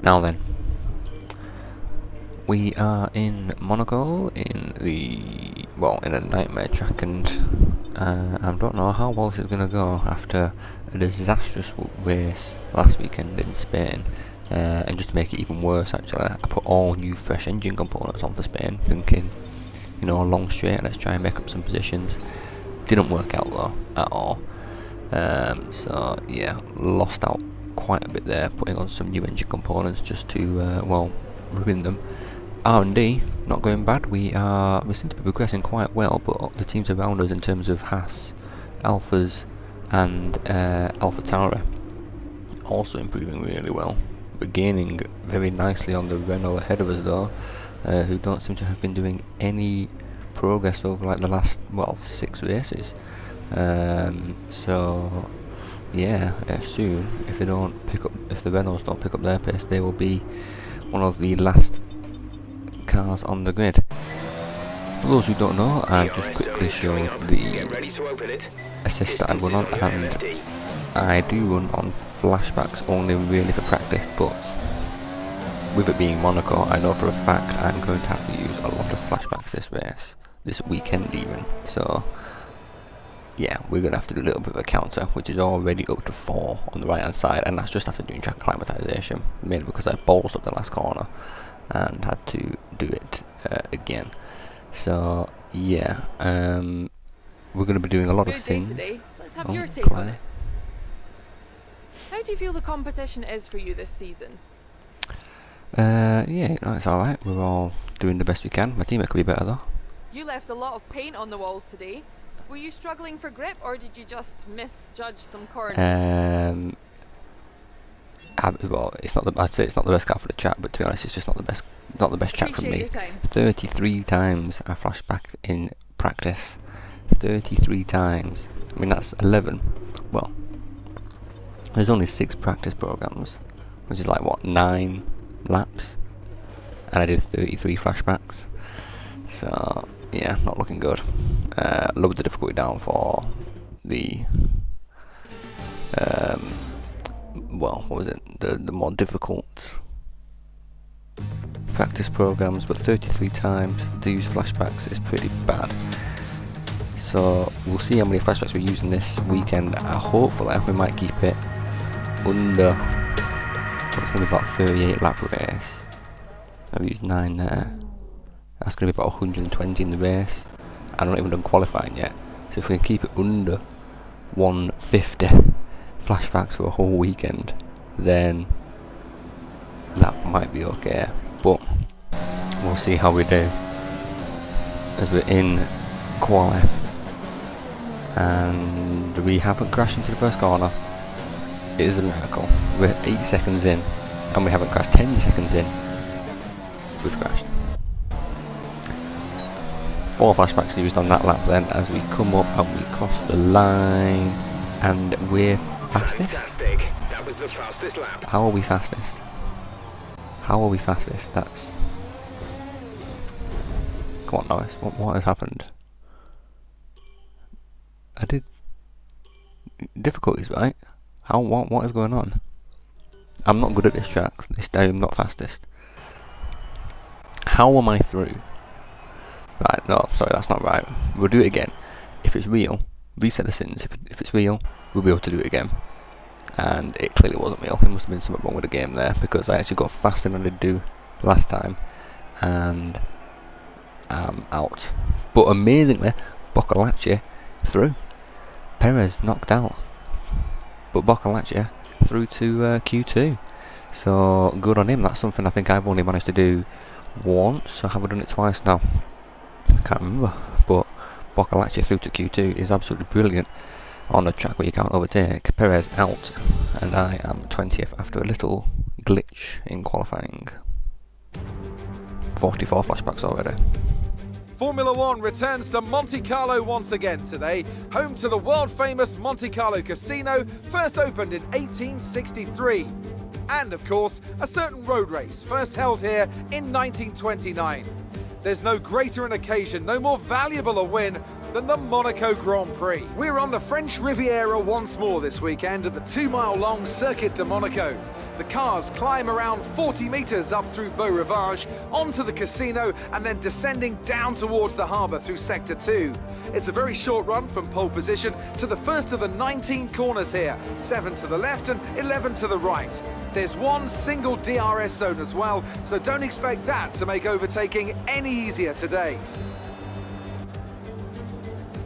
Now then, we are in Monaco in a nightmare track, and I don't know how well this is going to go after a disastrous race last weekend in Spain. And just to make it even worse, actually, I put all new fresh engine components on for Spain, thinking, you know, long straight, let's try and make up some positions. Didn't work out though, at all. So yeah, lost out quite a bit there, putting on some new engine components just to, ruin them. R&D, not going bad. We seem to be progressing quite well, but the teams around us in terms of Haas, Alphas, and AlphaTauri also improving really well. We're gaining very nicely on the Renault ahead of us though, who don't seem to have been doing any progress over like the last 6 races. So yeah, soon if the Renaults don't pick up their pace, they will be one of the last cars on the grid. For those who don't know, I've just quickly showed the assist that I run on, and I do run on Flashbacks only really for practice, but with it being Monaco, I know for a fact I'm going to have to use a lot of Flashbacks this weekend even. So yeah, we're going to have to do a little bit of a counter, which is already up to 4 on the right hand side, and that's just after doing track acclimatization, mainly because I ballsed up the last corner and had to do it again. So yeah, we're going to be doing a lot of things. Let's have your take on it. How do you feel the competition is for you this season? Yeah, it's alright. We're all doing the best we can. My teammate could be better though. You left a lot of paint on the walls today. Were you struggling for grip, or did you just misjudge some corners? It's not I'd say it's not the best car for the chat, but to be honest, it's just not the best chat from me. 33 times I flashed back in practice. 33 times. I mean, that's 11. Well, there's only 6 practice programs, which is like 9 laps, and I did 33 flashbacks. So yeah, not looking good. Lowered the difficulty down for the what was it? The more difficult practice programs, but 33 times to use flashbacks is pretty bad. So we'll see how many flashbacks we're using this weekend. Hopefully we might keep it under. It's going to be about 38 lap race. I've used 9 there. That's going to be about 120 in the race. I haven't even done qualifying yet. So if we can keep it under 150 flashbacks for a whole weekend, then that might be okay. But we'll see how we do as we're in quali. And we haven't crashed into the first corner. It is a miracle. We're 8 seconds in and we haven't crashed. 10 seconds in, we've crashed. 4 flashbacks used on that lap then as we come up and we cross the line, and we're fastest. Fantastic. That was the fastest lap. How are we fastest? How are we fastest? That's... Come on, Norris. What has happened? I did... Difficulties, right? What is going on? I'm not good at this track. This day I'm not fastest. How am I through? Right, no, sorry, that's not right. We'll do it again. If it's real, reset the settings. If it's real, we'll be able to do it again. And it clearly wasn't real. There must have been something wrong with the game there, because I actually got faster than I did do last time. And I'm out. But amazingly, Boccolacci through. Perez knocked out. But Boccolacci through to Q2. So good on him. That's something I think I've only managed to do once. I haven't done it twice now. I can't remember, but Boccolacci through to Q2 is absolutely brilliant on a track where you can't overtake. Perez out, and I am 20th after a little glitch in qualifying. 44 flashbacks already. Formula One returns to Monte Carlo once again today, home to the world-famous Monte Carlo Casino, first opened in 1863. And of course, a certain road race, first held here in 1929. There's no greater an occasion, no more valuable a win than the Monaco Grand Prix. We're on the French Riviera once more this weekend at the 2-mile-long Circuit de Monaco. The cars climb around 40 metres up through Beau Rivage, onto the casino, and then descending down towards the harbour through Sector 2. It's a very short run from pole position to the first of the 19 corners here, 7 to the left and 11 to the right. There's one single DRS zone as well, so don't expect that to make overtaking any easier today.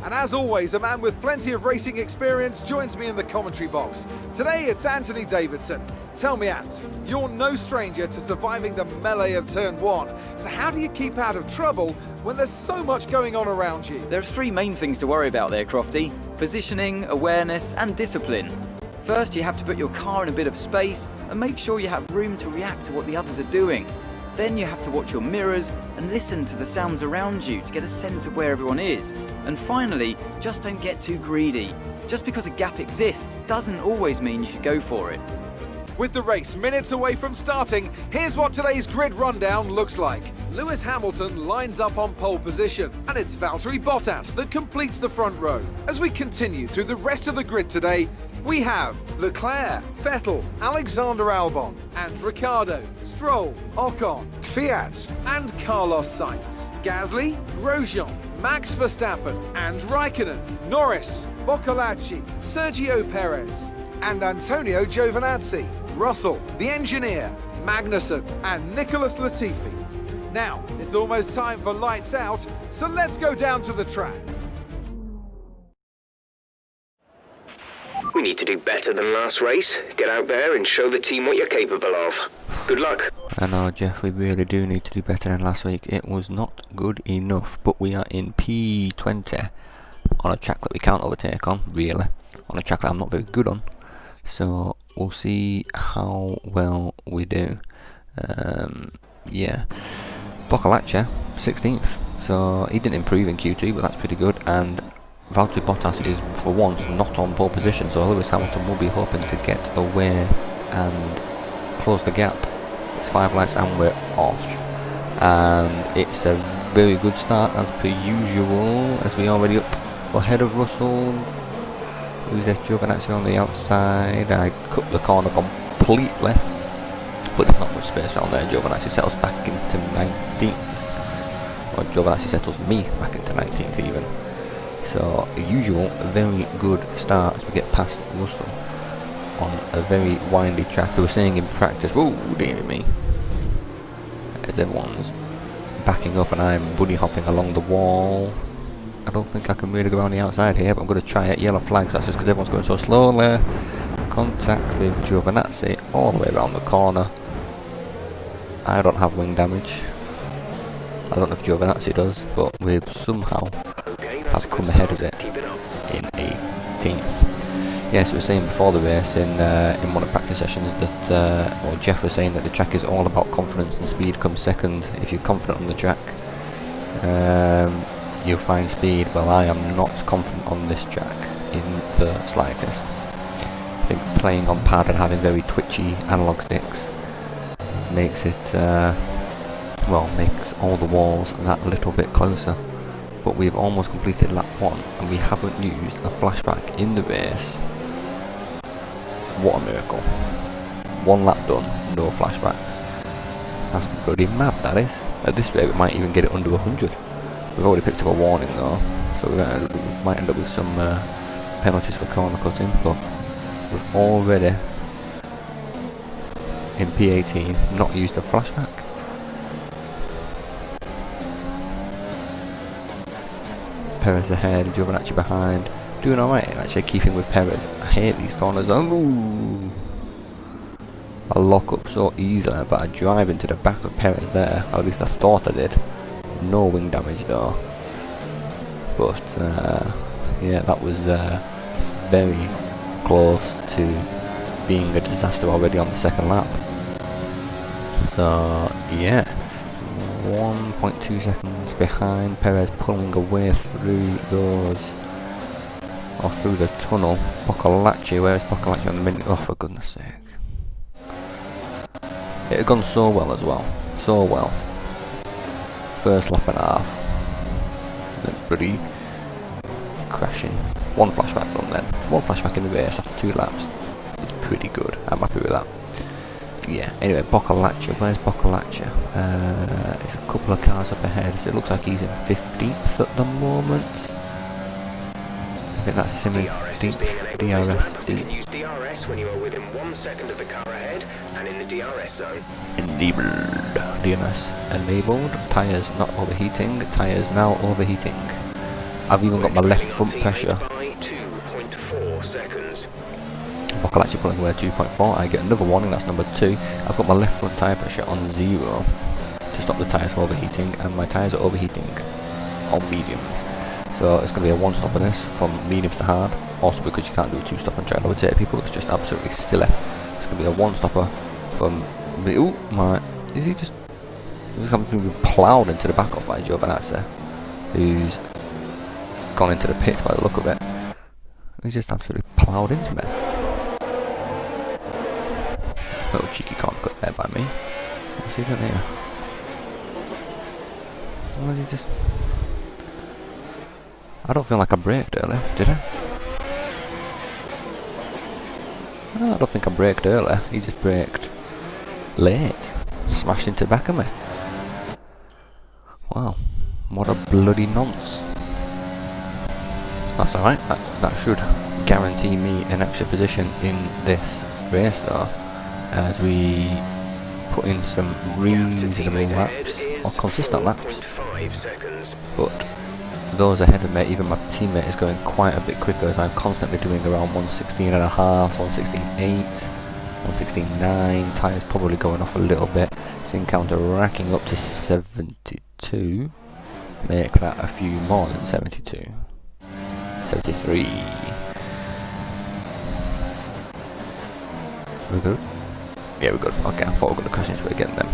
And as always, a man with plenty of racing experience joins me in the commentary box. Today it's Anthony Davidson. Tell me, Ant, you're no stranger to surviving the melee of Turn 1. So how do you keep out of trouble when there's so much going on around you? There are three main things to worry about there, Crofty. Positioning, awareness and discipline. First, you have to put your car in a bit of space and make sure you have room to react to what the others are doing. Then you have to watch your mirrors and listen to the sounds around you to get a sense of where everyone is. And finally, just don't get too greedy. Just because a gap exists doesn't always mean you should go for it. With the race minutes away from starting, here's what today's grid rundown looks like. Lewis Hamilton lines up on pole position, and it's Valtteri Bottas that completes the front row. As we continue through the rest of the grid today, we have Leclerc, Vettel, Alexander Albon, and Ricciardo, Stroll, Ocon, Kvyat, and Carlos Sainz. Gasly, Grosjean, Max Verstappen, and Raikkonen, Norris, Boccolacci, Sergio Perez, and Antonio Giovinazzi, Russell, the engineer, Magnussen, and Nicholas Latifi. Now, it's almost time for lights out, so let's go down to the track. We need to do better than last race. Get out there and show the team what you're capable of. Good luck. I know, Jeff, we really do need to do better than last week. It was not good enough, but we are in P20 on a track that we can't overtake on, really. On a track that I'm not very good on. So we'll see how well we do. Yeah. Boccolacci, 16th. So he didn't improve in Q2, but that's pretty good. And Valtteri Bottas is, for once, not on pole position, so Lewis Hamilton will be hoping to get away and close the gap. It's 5 lights and we're off. And it's a very good start, as per usual, as we are already up ahead of Russell. Who's this? Giovinazzi on the outside. I cut the corner completely, but there's not much space around there. Giovinazzi settles back into 19th. Or Giovinazzi settles me back into 19th even. So, usual, very good start as we get past Russell on a very windy track. They were saying in practice, whoa, dear me, as everyone's backing up and I'm bunny hopping along the wall. I don't think I can really go around the outside here, but I'm going to try it. Yellow flags, that's just because everyone's going so slowly. Contact with Giovinazzi all the way around the corner. I don't have wing damage. I don't know if Giovinazzi does, but we've somehow have come ahead of it in 18th. Yes, we were saying before the race in one of the practice sessions that, well, Jeff was saying that the track is all about confidence and speed comes second. If you're confident on the track, you'll find speed. Well, I am not confident on this track in the slightest. I think playing on pad and having very twitchy analog sticks makes it, well, makes all the walls that little bit closer. But we've almost completed lap 1 and we haven't used a flashback in the race. What a miracle. 1 lap done, no flashbacks. That's bloody mad, that is. At this rate we might even get it under 100. We've already picked up a warning though, so we might end up with some penalties for corner cutting, but we've already in P18 not used a flashback. Perez ahead, Giovinazzi behind, doing alright, actually keeping with Perez. I hate these corners. Ooh. I lock up so easily, but I drive into the back of Perez there, or at least I thought I did. No wing damage though, but yeah, that was very close to being a disaster already on the second lap. So yeah, 1.2 seconds behind Perez, pulling away through those, or through the tunnel. Boccolacci, where's Boccolacci on the minute? Oh, for goodness sake. It had gone so well as well, so well. First lap and a half, then bloody crashing. 1 flashback done then, 1 flashback in the race after 2 laps. It's pretty good, I'm happy with that. yeah, anyway, Boccalaccia, where's Boccalaccia? It's a couple of cars up ahead, so it looks like he's in 15th at the moment. I think that's him in 15th. DRS You is can use DRS when you are within 1 second of the car ahead and in the DRS zone. enabled. DRS enabled. Tyres not overheating. Tyres now overheating. I've even got my left front pressure. By 2.4 seconds. Boccalaccia pulling away 2.4. I get another warning, that's number 2. I've got my left front tyre pressure on 0 to stop the tyres from overheating, and my tyres are overheating on mediums. So it's going to be a one-stop on this, from mediums to hard. Also because you can't do a two-stop and try to overtake people, it's just absolutely silly. It's going to be a one-stopper from... Ooh, my... Is he just... He's going to be ploughed into the back of my Giovinazzi, who's gone into the pit by the look of it. He's just absolutely ploughed into me. Little cheeky can't cut there by me. What's he doing here? Why is he just... I don't feel like I braked earlier, did I? No, I don't think I braked earlier. He just braked late. Smashed into the back of me. Wow. What a bloody nonce. That's alright. That should guarantee me an extra position in this race though, as we put in some reasonable laps, or consistent laps. But those ahead of me, even my teammate is going quite a bit quicker, as I'm constantly doing around 116.5, 116.8, 116.9. Tyres probably going off a little bit. Sync counter racking up to 72. Make that a few more than 72. 73. We're good? Yeah, we're good. Okay, I thought we were going to crash into it again then.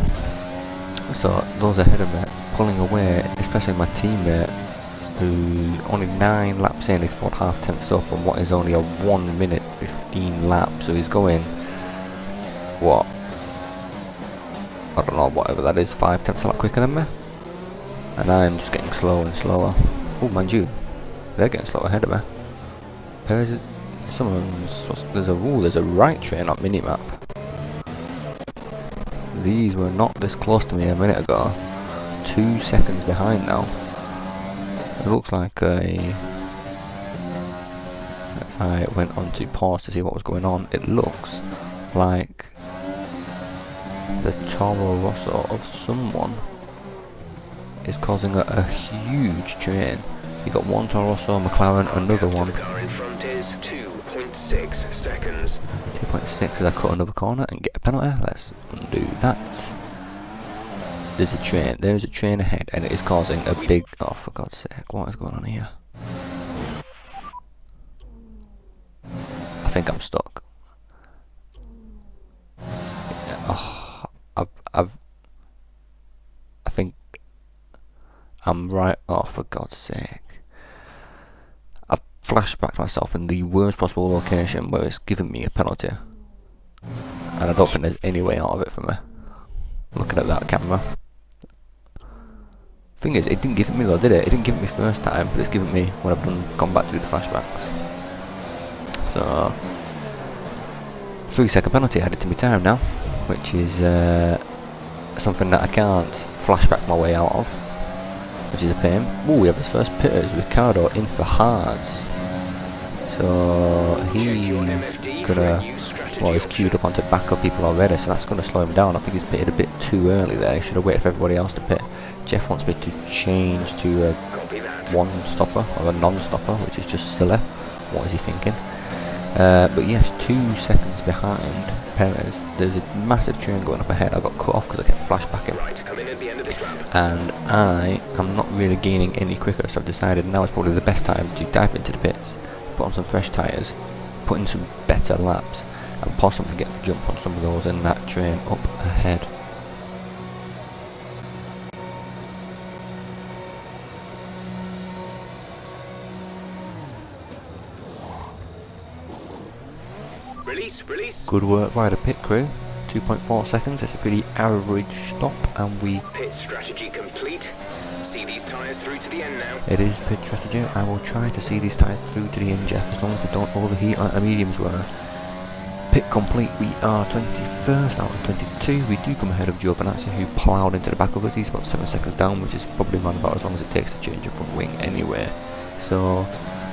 So, those ahead of me pulling away, especially my teammate, who only 9 laps in, he's 4.5 tenths up on what is only a 1 minute 15 lap, so he's going, what, I don't know, whatever that is, 5 tenths a lap quicker than me, and I'm just getting slower and slower. Oh, mind you, they're getting slower ahead of me. There's a right train on minimap. These were not this close to me a minute ago. 2 seconds behind now. It looks like as I went on to pause to see what was going on, it looks like the Toro Rosso of someone is causing a huge train. You got one Toro Rosso, McLaren, another one. The car in front is 2.6 seconds. 2.6 as I cut another corner and get a penalty. Let's undo that. There's a train ahead, and it is causing a big... Oh, for God's sake, what is going on here? I think I'm stuck. Oh, I think I'm right... Oh, for God's sake. I've flashbacked myself in the worst possible location where it's given me a penalty. And I don't think there's any way out of it for me. Looking at that camera. Thing is, it didn't give it me though, did it? It didn't give it me first time, but it's given me when I've gone back to do the flashbacks. So, 3-second penalty added to my time now, which is something that I can't flashback my way out of, which is a pain. Ooh, we have his first pitters, Ricardo in for hards. So he's gonna, well, he's queued up onto backup people already, so that's gonna slow him down. I think he's pitted a bit too early there. He should have waited for everybody else to pit. Jeff wants me to change to a one-stopper, or a non-stopper, which is just silly. What is he thinking? But yes, 2 seconds behind Perez. There's a massive train going up ahead. I got cut off because I kept flashbacking. And I am not really gaining any quicker, so I've decided now is probably the best time to dive into the pits, put on some fresh tyres, put in some better laps, and possibly get a jump on some of those in that train up ahead. Release. Good work by the pit crew. 2.4 seconds, it's a pretty average stop, and we... Pit strategy complete. See these tyres through to the end now. It is pit strategy. I will try to see these tyres through to the end, Jeff, as long as they don't overheat like the mediums were. pit complete. We are 21st out of 22. We do come ahead of Giovinazzi, who ploughed into the back of us. He's about 7 seconds down, which is probably around about as long as it takes to change a front wing anyway. So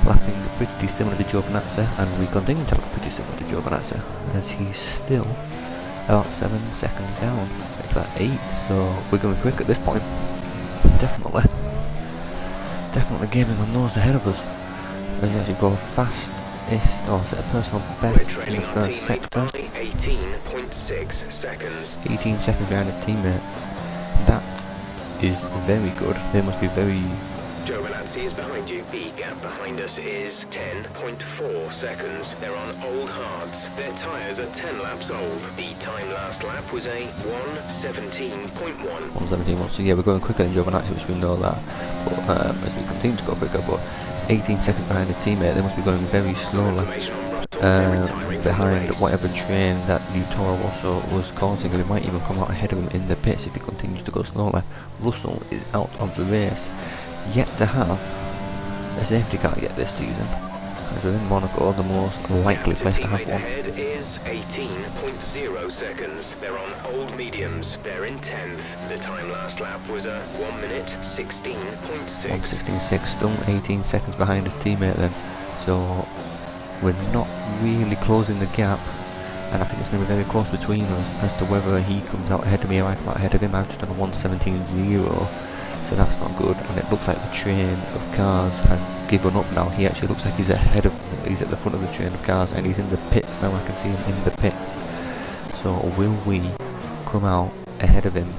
lapping pretty similar to Giovinazzi, and we continue to lap pretty similar to Giovinazzi, as he's still about 7 seconds down. It's at 8, so we're going quick at this point. Definitely gaming on those ahead of us. And as you go fastest, or set a personal best in the first sector. 18.6 seconds. 18 seconds behind his teammate. That is very good. They must be very... Giovinazzi is behind you. The gap behind us is 10.4 seconds. They're on old hards. Their tyres are 10 laps old. The time last lap was a 1:17.1. 1:17.1. So yeah, we're going quicker than Giovinazzi, which we know that. But as we continue to go quicker, but 18 seconds behind his teammate, they must be going very slowly. Behind whatever train that new Toro Rosso was causing, and we might even come out ahead of him in the pits if he continues to go slowly. Russell is out of the race. Yet to have a safety car yet this season, as we're in Monaco, the most likely place to have one. Ahead is 18.0 seconds. They're on old mediums. They're in 10th. The time last lap was a 1:16.6. 1:16.6, still 18 seconds behind his teammate then. So we're not really closing the gap, and I think it's going to be very close between us as to whether he comes out ahead of me or I come out ahead of him. I've just done a 1:17.0. So that's not good, and it looks like the train of cars has given up now. He actually looks like he's at the front of the train of cars, and he's in the pits now. I can see him in the pits. So will we come out ahead of him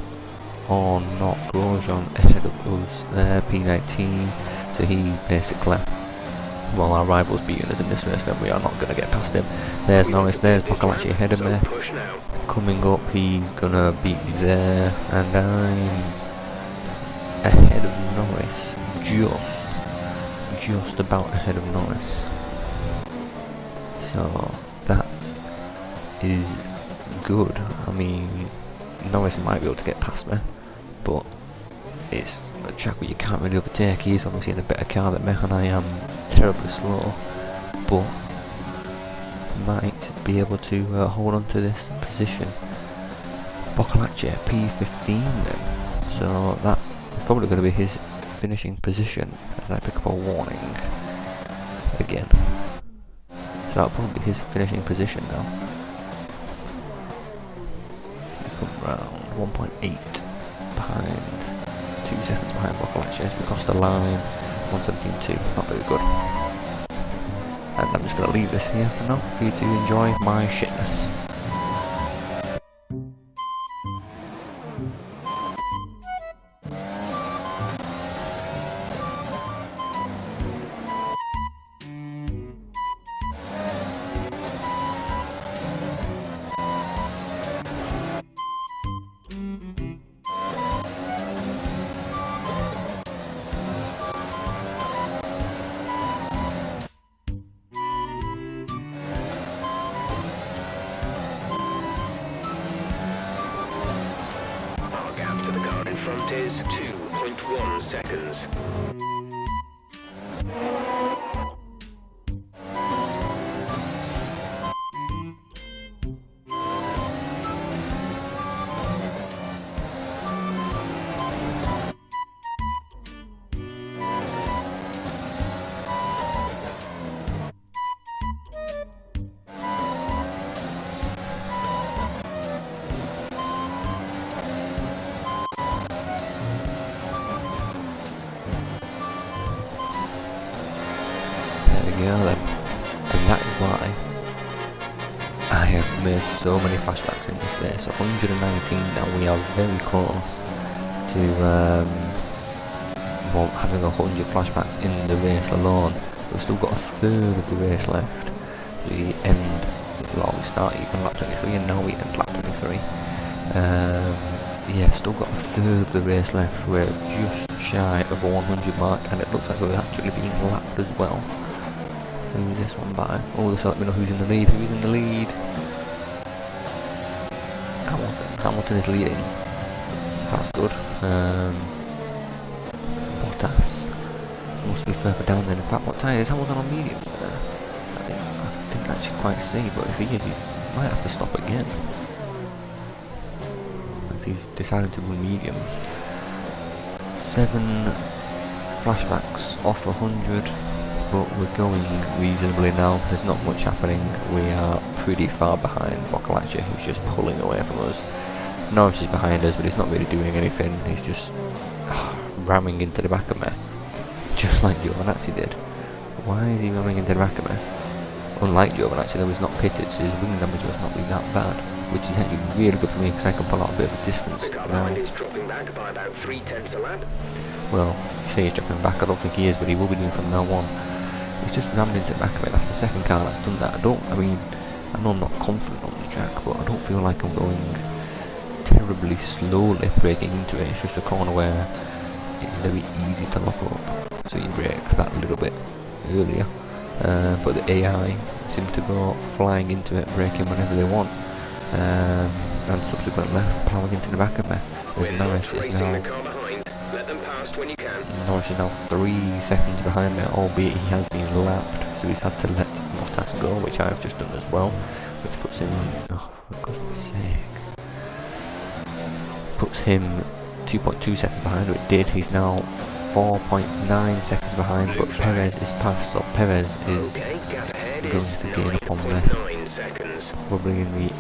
or not? Grosjean ahead of us, P19. So he's basically, well, our rival's beating us in this race, then we are not going to get past him. There's Norris, there's Boccolacci ahead of me. Coming up, he's going to beat me there, and I'm ahead of Norris, just about ahead of Norris. So that is good. I mean, Norris might be able to get past me, but it's a track where you can't really overtake. He's obviously in a better car than me, and I am terribly slow, but might be able to hold on to this position. Boccolacci P15 then, so that probably going to be his finishing position as I pick up a warning again. So that'll probably be his finishing position now. Come round 1.8 behind, 2 seconds behind Boccolacci as we cross the line. 1:17.2, not very good. And I'm just going to leave this here for now for you to enjoy my shitness. Front is 2.1 seconds. Then. And that is why I have made so many flashbacks in this race. 119 now, we are very close to well, having 100 flashbacks in the race alone. We've still got a third of the race left. We start even lap 23 and now we end lap 23. Yeah, still got a third of the race left. We're just shy of the 100 mark, and it looks like we're actually being lapped as well. Who's this one by? Oh, this will let me know who's in the lead. Who's in the lead? Hamilton. Hamilton is leading. That's good. Bottas must be further down then. In fact, what tyre is Hamilton on mediums there? I didn't actually quite see, but if he is, he's Might have to stop again. If he's decided to run mediums. 7 flashbacks off 100, but we're going reasonably now. There's not much happening. We are pretty far behind Boccolacci, who's just pulling away from us. Norris is behind us, but he's not really doing anything. He's just ramming into the back of me, just like Giovinazzi did. Why is he ramming into the back of me? Unlike Giovinazzi, though, he's not pitted, so his wing damage must not be that bad, which is actually really good for me because I can pull out a bit of a distance. The car behind is dropping back by about 3/10 a lap. Well, you say he's dropping back, I don't think he is, but he will be doing from now on. He's just rammed into the back of it. That's the second car that's done that. I mean, I know I'm not confident on the track, but I don't feel like I'm going terribly slowly braking into it. It's just a corner where it's very easy to lock up, so you brake that little bit earlier. But the AI seem to go flying into it, braking whenever they want, and subsequently ploughing into the back of me. Norris is now. Let them past when you can. Norris is now 3 seconds behind me, albeit he has been lapped, so he's had to let Bottas go, which I have just done as well, which puts him, oh for God's sake, puts him 2.2 seconds behind, or it did. He's now 4.9 seconds behind, but Perez is past, so Perez is going to gain up on me, probably in the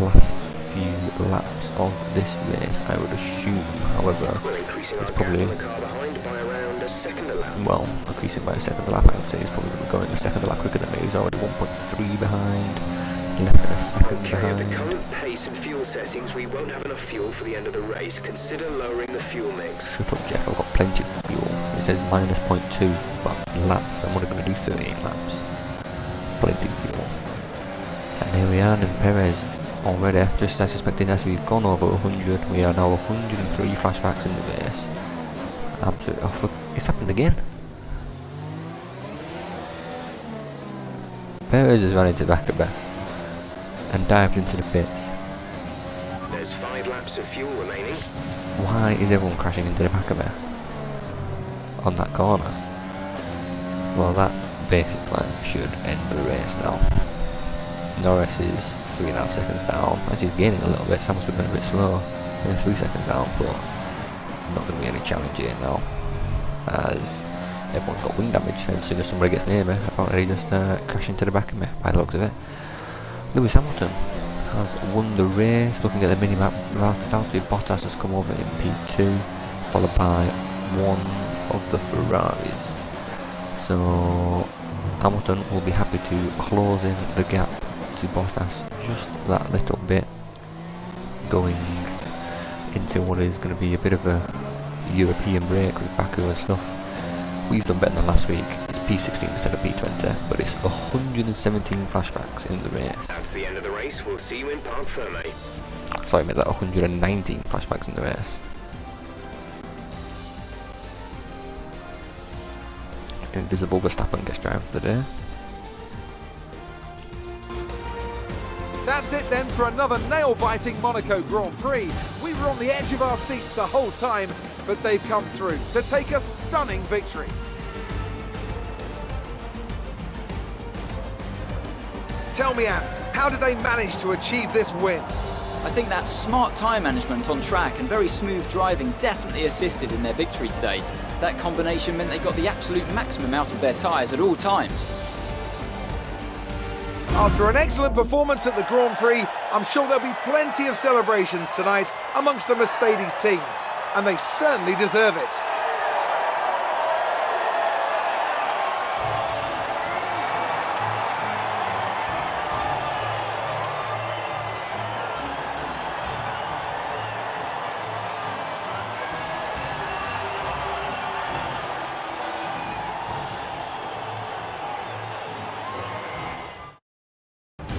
last few laps of this race, I would assume. However, it's probably, well, increasing by a second a lap, I would say he's probably going a second a lap quicker than me. He's already 1.3 behind, less than a second behind. At the current pace and fuel settings, we won't have enough fuel for the end of the race. Consider lowering the fuel mix. Shut up, Jeff, I've got plenty of fuel. It says minus 0.2, but laps, I'm only going to do 38 laps. Plenty of fuel. And here we are, and Perez already, just as expected, as we've gone over 100, we are now 103 flashbacks in the race. Absolutely, it's happened again. Perez has run into the back of me and dived into the pits. There's 5 laps of fuel remaining. Why is everyone crashing into the back of me on that corner? Well, that basically should end the race now. Norris is 3.5 seconds down. Actually, he's gaining a little bit, so I must have been a bit slow. 3 seconds down, but not going to be any challenge here now, as everyone's got wing damage, and as soon as somebody gets near me, apparently they just crash into the back of me, by the looks of it. Lewis Hamilton has won the race. Looking at the mini-map, Valtteri Bottas has come over in P2, followed by one of the Ferraris. So Hamilton will be happy to close in the gap to Bottas just that little bit, going into what is going to be a bit of a European break with Baku and stuff. We've done better than last week. It's P16 instead of P20, but it's 117 flashbacks in the race. That's the end of the race. We'll see you in Parc Ferme. Sorry, I meant that 119 flashbacks in the race. Invisible Verstappen gets driver of the day. That's it then for another nail-biting Monaco Grand Prix. We were on the edge of our seats the whole time, but they've come through to take a stunning victory. Tell me, Ant, how did they manage to achieve this win? I think that smart tyre management on track and very smooth driving definitely assisted in their victory today. That combination meant they got the absolute maximum out of their tyres at all times. After an excellent performance at the Grand Prix, I'm sure there'll be plenty of celebrations tonight amongst the Mercedes team, and they certainly deserve it.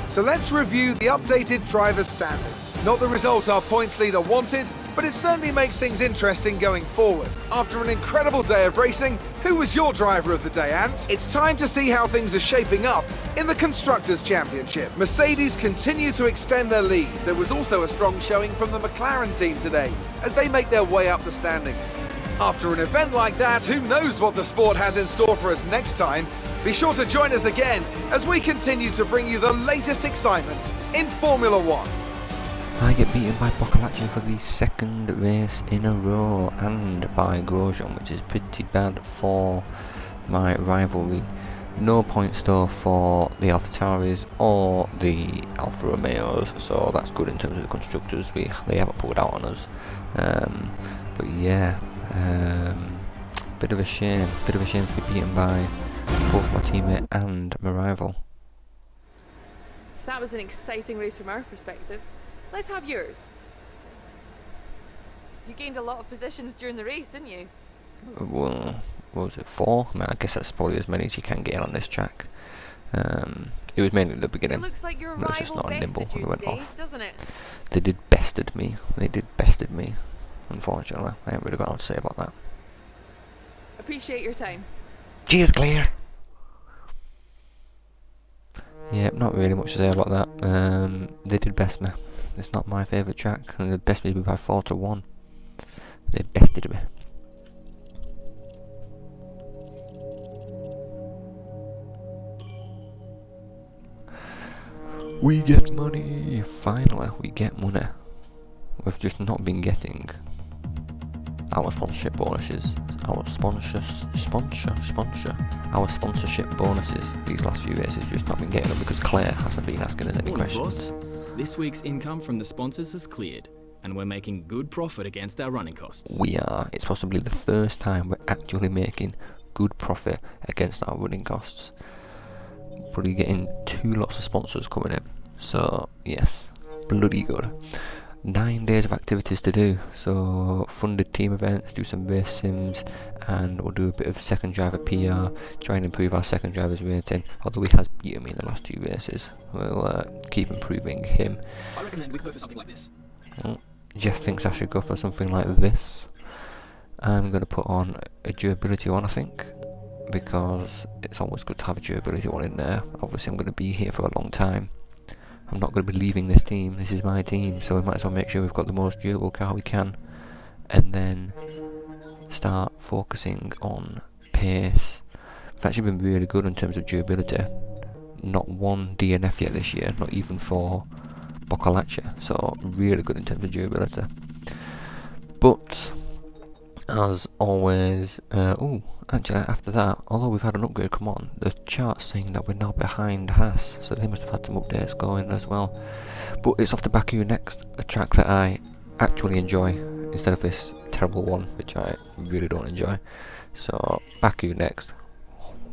So let's review the updated driver standings. Not the result our points leader wanted, but it certainly makes things interesting going forward. After an incredible day of racing, who was your driver of the day, Ant? It's time to see how things are shaping up in the Constructors' Championship. Mercedes continue to extend their lead. There was also a strong showing from the McLaren team today, as they make their way up the standings. After an event like that, who knows what the sport has in store for us next time? Be sure to join us again as we continue to bring you the latest excitement in Formula One. I get beaten by Boccolacci for the second race in a row, and by Grosjean, which is pretty bad for my rivalry. No points though for the AlphaTauris or the Alfa Romeos, so that's good in terms of the constructors. They haven't pulled out on us, but yeah, bit of a shame to be beaten by both my teammate and my rival. So that was an exciting race from our perspective. Let's have yours. You gained a lot of positions during the race, didn't you? Well, what was it, 4? I mean, I guess that's probably as many as you can get on this track. It was mainly at the beginning. It looks like your It was just rival not nimble bested when you we went today, off. doesn't it? They did bested me. Unfortunately, I ain't really got a lot to say about that. Appreciate your time. Cheers, Claire! Yeah, not really much to say about that. They did best me. It's not my favourite track, and they bested me by 4-1. They bested me. We get money! Finally, we get money. We've just not been getting our sponsorship bonuses, our sponsorship bonuses these last few races. Just not been getting them because Claire hasn't been asking us any Morning, questions. boss. This week's income from the sponsors has cleared, and we're making good profit against our running costs. We are. It's possibly the first time we're actually making good profit against our running costs. Probably getting 2 lots of sponsors coming in. So yes, bloody good. 9 days of activities to do. So funded team events, do some race sims, and we'll do a bit of second driver PR, try and improve our second driver's rating. Although he has beaten me in the last 2 races, we'll keep improving him. I recommend we go for something like this. Jeff thinks I should go for something like this. I'm going to put on a durability one, I think, because it's always good to have a durability one in there. Obviously I'm going to be here for a long time. I'm not going to be leaving this team. This is my team, so we might as well make sure we've got the most durable car we can, and then start focusing on pace. We've actually been really good in terms of durability. Not one DNF yet this year, not even for Boccolacci, so really good in terms of durability. But as always, actually after that, although we've had an upgrade come on, the chart's saying that we're now behind Haas, so they must have had some updates going as well. But it's off to Baku next, a track that I actually enjoy, instead of this terrible one, which I really don't enjoy. So Baku next,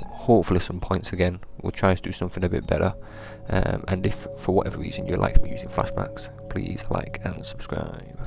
hopefully some points again. We'll try to do something a bit better, and if for whatever reason you like me using flashbacks, please like and subscribe.